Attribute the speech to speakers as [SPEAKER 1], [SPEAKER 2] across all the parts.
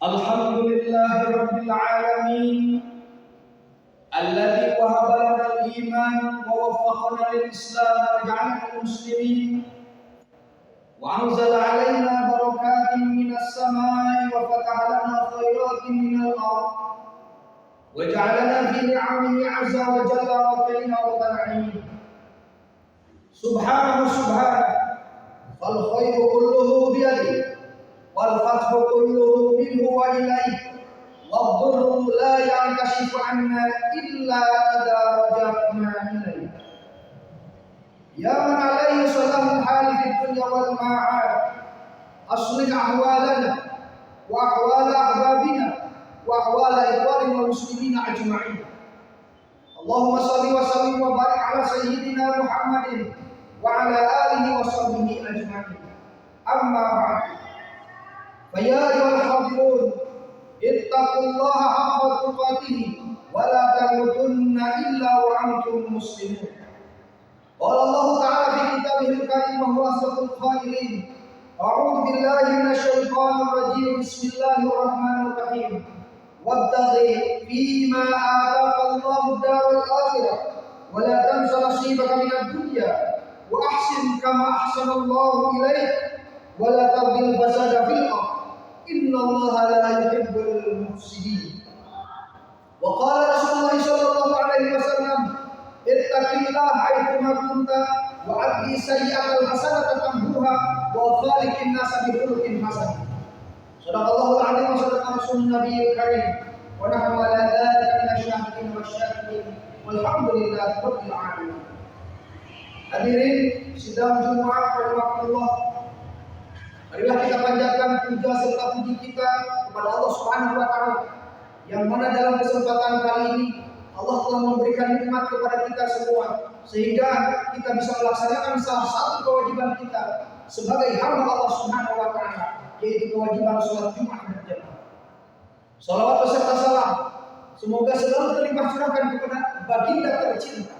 [SPEAKER 1] الحمد لله رب العالمين الذي وهب لنا الإيمان ووفقنا للإسلام وجعلنا مسلمين وأنزل علينا بركات من السماء وفتح لنا خيرات من الأرض وجعلنا في نعمه عز وجل ركينا وطلعين سبحانه فالخير كله بيده والفتح كله منه وإليه والضر لا ينكشف عنا إلا إذا رجعنا إليه يا من عليه صلاح الحال في الدنيا والمعاد أصلح أحوالنا وأحوال أحبابنا وأحوال إخواننا المسلمين أجمعين اللهم صل وسلم وبارك على سيدنا محمد وعلى آله وصحبه أجمعين أما بعد فيا أيها الحاضرون اتقوا الله حق تقاته ولا تموتن إلا وأنتم مسلمون قال الله تعالى في كتابه الكريم وهو أصدق القائلين أعوذ بالله من الشيطان الرجيم بسم الله الرحمن الرحيم وابتغ فيما آتاك الله الدار الآخرة ولا تنس نصيبك من الدنيا وأحسن كما أحسن الله إليك ولا تبغ الفساد في الأرض إن الله لا يحب المفسدين وقال رسول الله صلى الله عليه وسلم اتق الله حيثما كنت وأتبع السيئة الحسنة تمحوها وخالق الناس بخلق حسن صدق الله العظيم وصدق رسول النبي الكريم ونحن على ذلك من الشاهدين والشاكرين والحمد لله رب العالمين. Hadirin sidang Jumat rahimahullah, marilah kita panjatkan puja serta puji kita kepada Allah Subhanahu wa taala yang mana dalam kesempatan kali ini Allah telah memberikan nikmat kepada kita semua sehingga kita bisa melaksanakan salah satu kewajiban kita sebagai hamba Allah Subhanahu wa taala, yaitu kewajiban salat Jumat berjamaah. Salawat beserta salam semoga selalu terlimpah curahkan kepada baginda tercinta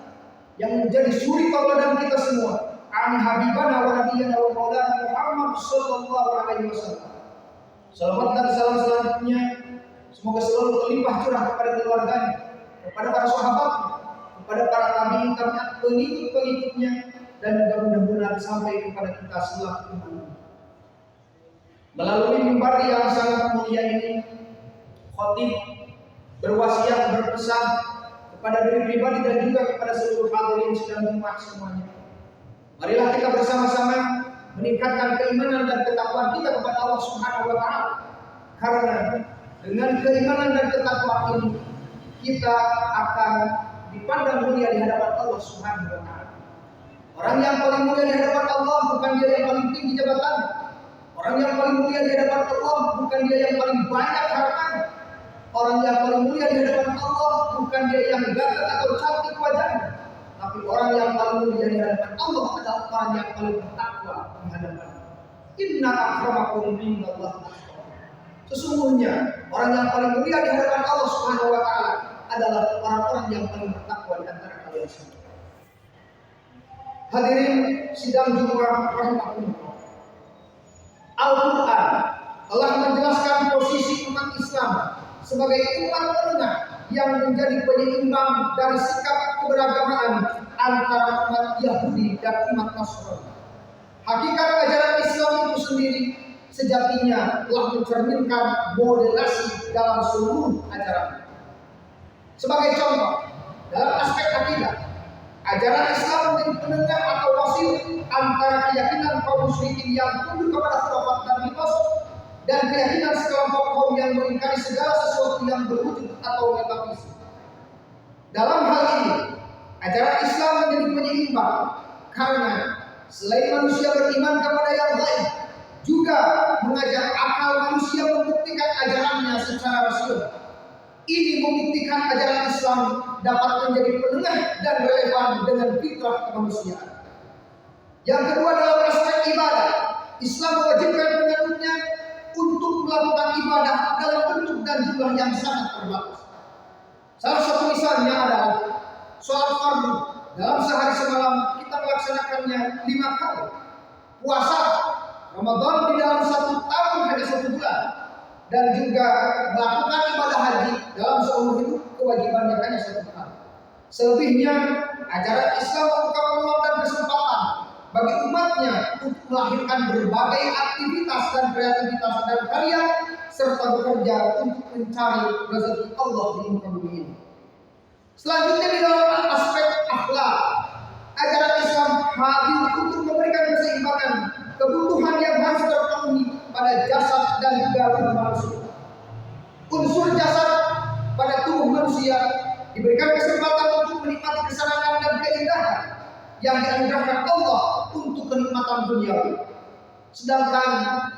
[SPEAKER 1] yang menjadi suri tauladan kita semua, ani habibana wa nabiyana wa maulana Muhammad sallallahu alaihi wasallam. Salawat dan salam selanjutnya semoga selalu terlimpah curah kepada keluarganya, kepada para sahabat, kepada para tabi'in, pengikut-pengikutnya, dan mudah-mudahan sampai kepada kita selaku umat. Melalui mimbar yang sangat mulia ini, khatib berwasiat berpesan kepada diri pribadi dan juga kepada seluruh hadirin sidang Jumat semuanya. Marilah kita bersama-sama meningkatkan keimanan dan ketakwaan kita kepada Allah Subhanahu wa taala. Karena dengan keimanan dan ketakwaan ini kita akan dipandang mulia di hadapan Allah Subhanahu wa taala. Orang yang paling mulia di hadapan Allah bukan dia yang paling tinggi jabatannya. Orang yang paling mulia di hadapan Allah bukan dia yang paling banyak hartanya. Orang yang paling mulia di hadapan Allah bukan dia yang gagah atau cantik wajahnya, tapi orang yang paling mulia di hadapan Allah adalah orang yang paling bertakwa di hadapan. Inna akramakum indallahi atqakum. Sesungguhnya orang yang paling mulia di hadapan Allah Subhanahu wa taala adalah orang-orang yang paling bertakwa di antara kalian semua. Hadirin sidang Jumat rahimahullah. Al-Qur'an telah menjelaskan posisi umat Islam sebagai umat penengah yang menjadi penyeimbang dari sikap keberagamaan antara umat Yahudi dan umat Nasrani. Hakikat ajaran Islam itu sendiri sejatinya telah mencerminkan moderasi dalam seluruh ajaran. Sebagai contoh, dalam aspek akidah, ajaran Islam menjadi penengah atau wasil antara keyakinan kaum musyrikin yang tunduk kepada khurafat dan mitos dan keyakinan sekelompok kaum yang mengingkari segala sesuatu yang berwujud atau metafisik. Dalam hal ini, ajaran Islam menjadi penyeimbang karena selain manusia beriman kepada yang lain, juga mengajak akal manusia membuktikan ajarannya secara rasional. Ini membuktikan ajaran Islam dapat menjadi penengah dan relevan dengan fitrah kemanusiaan. Yang kedua, dalam aspek ibadah, Islam mewajibkan penganutnya untuk melakukan ibadah dalam bentuk dan jumlah yang sangat terbatas. Salah satu misalnya adalah sholat fardu. Dalam sehari semalam kita melaksanakannya 5 kali. Puasa Ramadan di dalam 1 tahun hanya 1 bulan. dan juga melakukan ibadah haji dalam seumur hidup kewajibannya hanya satu kali. Selebihnya ajaran Islam membuka peluang dan kesempatan bagi umatnya untuk melahirkan berbagai aktivitas dan kreativitas dan karya serta bekerja untuk mencari rezeki Allah di muka bumi ini. Selanjutnya di dalam aspek akhlak, ajaran Islam hadir untuk memberikan keseimbangan kebutuhan yang harus terpenuhi pada jasad dan juga tubuh manusia. Unsur jasad pada tubuh manusia diberikan kesempatan untuk menikmati kesenangan dan keindahan yang dianugerahkan Allah untuk kenikmatan duniawi. Sedangkan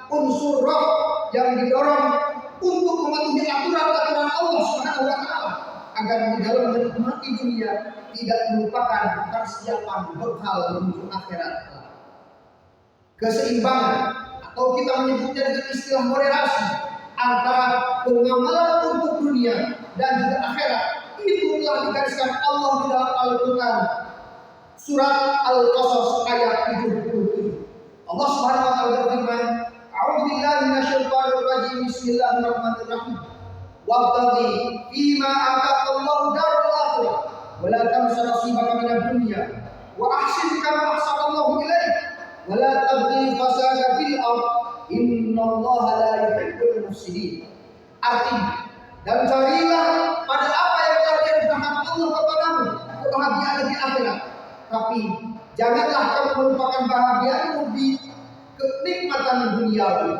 [SPEAKER 1] unsur roh yang didorong untuk mematuhi aturan-aturan Allah Subhanahu wa taala agar di dalam menikmati dunia tidak melupakan persiapan bekal menuju akhirat. Keseimbangan atau kita menyebutnya dengan istilah moderasi antara pengamalan untuk dunia dan juga akhirat itu telah digariskan Allah di dalam Al-Quran surat Al-Qasas ayat 77. Allah Subhanahu wa taala berfirman, "A'udzubillahi minasyaitonir rajim. Bismillahirrahmanirrahim. Wabtaghi fima ataqallahu darul akhirah wa la tansa nasibaka minad dunya wa ahsin kama ahsanallahu ilaik wa la tabghi fasada fil ardh innallaha la yuhibbul mufsidin." Artinya, dan carilah pada apa yang telah dianugerahkan Allah kepadamu kebahagiaan di akhirat, tapi janganlah kamu melupakan bahagiamu di kenikmatan duniawi,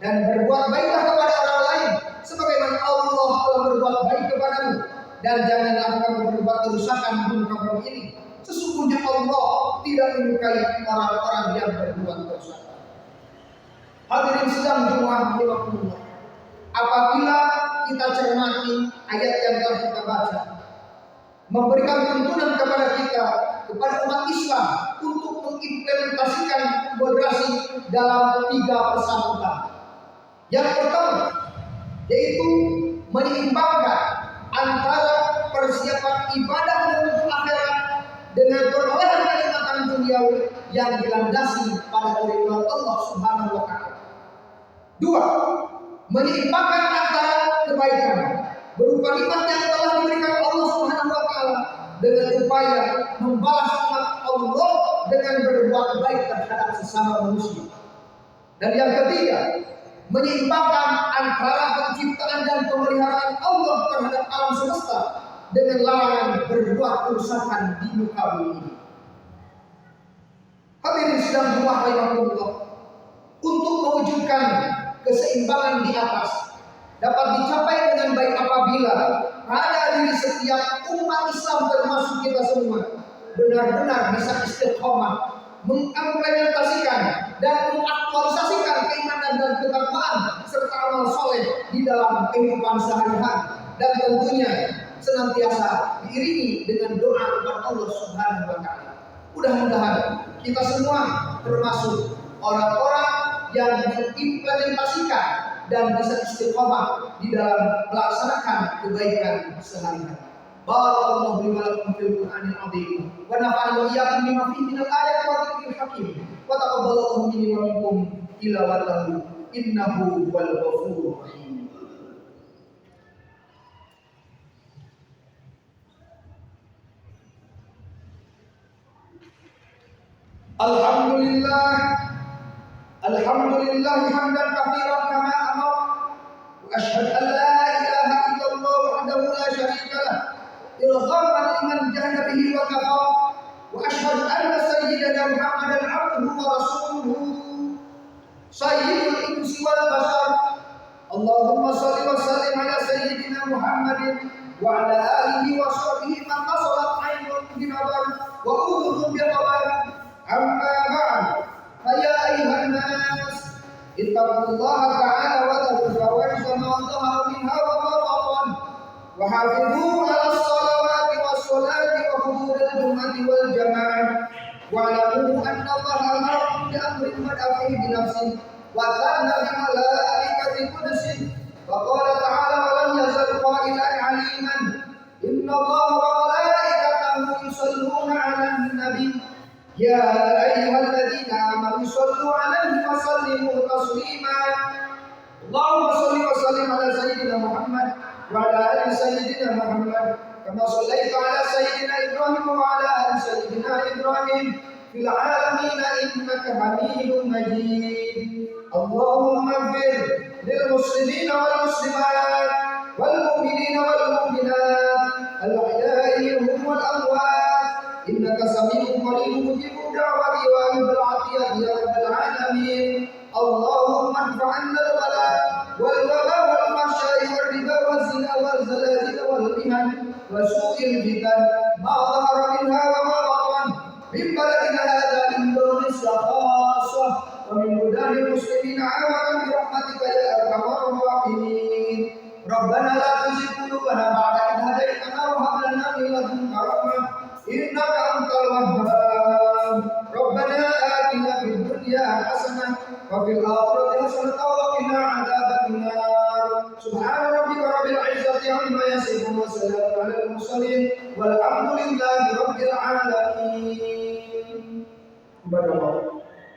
[SPEAKER 1] dan berbuat baiklah kepada orang lain sebagaimana Allah telah berbuat baik kepadamu, dan janganlah kamu berbuat kerusakan di muka bumi ini. Sesungguhnya Allah tidak menyukai orang-orang yang berbuat kerusakan. Hadirin sedang Jumat 50. Apabila kita cermati ayat yang telah kita baca, memberikan tuntunan kepada kita, kepada umat Islam untuk mengimplementasikan moderasi dalam 3 pesan utama. Yang pertama yaitu menyeimbangkan antara persiapan ibadah menuju akhirat dengan perolehan kenikmatan duniawi yang dilandasi pada keridhaan Allah Subhanahu wa taala. 2. Menyeimbangkan antara kebaikan berupa nikmat yang telah diberikan Allah Subhanahu wa taala dengan upaya membalas nikmat Allah dengan berbuat baik terhadap sesama manusia. Dan yang ketiga, menyeimbangkan antara penciptaan dan pemeliharaan Allah terhadap alam semesta dengan larangan berbuat kerusakan di muka bumi ini. Hadirin sedang rahimahullah, untuk mewujudkan keseimbangan di atas dapat dicapai dengan baik apabila pada diri setiap umat Islam termasuk kita semua benar-benar bisa istiqomah mengimplementasikan dan mengaktualisasikan keimanan dan ketakwaan serta amal soleh di dalam kehidupan sehari-hari, dan tentunya senantiasa diiringi dengan doa kepada Allah Subhanahu wa taala. Mudah-mudahan kita semua termasuk orang-orang yang mengimplementasikan dan bisa istiqomah di dalam melaksanakan kebaikan sehari-hari. Barakallahu li wa lakum fil Qur'anil 'azim wa nafa'ani wa iyyakum bima fihi minal ayati wa dzikril hakim wa taqabbalallahu minni wa minkum tilawatahu innahu huwal ghafurur rahim. Alhamdulillah hamdan katsiran kama amara wa asyhadu an la ilaha illallah wahdahu la syarika lah irghaman liman jahada bihi wa kafara wa asyhadu anna sayyidana Muhammadan abduhu wa rasuluhu sayyidul insi wal bashar. Allahumma shalli wa sallim ala sayyidina Muhammadin wa ala alihi wa sahbihi man tasalat aynun bi nadar wa udhun bi khabar. Amma ba'd, faya ayyuhan nas ittaqullaha ta'ala wa dharu fawahisha ma dhahara minha wa ma batan wa hafidhu 'ala as-salawati was-salati wa huduril jumu'ati wal jama'ah wa 'alamu anna Allaha amarakum bi amrin bada'a bi nafsihi wa dhanna bi malaikati qudsihi wa qala ta'ala wa lam yazal qailan 'aliman inna Allaha wa malaikatahu yusalluna 'alan nabi ya ayyuhalladzina amanu sallu 'alaihi wa sallimu taslima. Allahumma shalli wa sallim وسلم على سيدنا محمد وعلى آل سيدنا محمد كما صليت على سيدنا إبراهيم وعلى آل سيدنا إبراهيم في العالمين إنك حميد مجيد. اللهم اغفر للمسلمين والمسلمات والمؤمنين والمؤمنات الأحياء منهم والأموات إنك سميع قريب مجيب الدعوة وأجب العافية يا رب العالمين. اللهم ادفع عنا البلاء والوباء والفحشاء والربا والزنا والزلازل والمحن وسوء الفتن ما ظهر منها وما بطن من بلدنا هذا إندونيسيا خاصة ومن بلدان المسلمين عامة برحمتك يا أرحم الراحمين. ربنا لا تزغ قلوبنا بعد إذ هديتنا وهب لنا من لدنك رحمة إنك أنت الوهاب. ربنا آتنا في الدنيا حسنة وفي الآخرة حسنة وقنا عذاب النار. سبحان ربك رب العزة عما يصفون وسلام على المرسلين والحمد لله رب العالمين.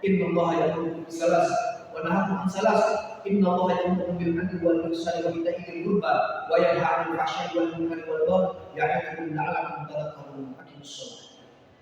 [SPEAKER 1] إن الله يأمر بالصلاة ونهى عن صلاة. إن الله يأمر بالعدل والإحسان وإيتاء ذي القربى وينهى عن الفحشاء والمنكر والبغي يعظكم لعلكم تذكرون. أقيموا الصلاة.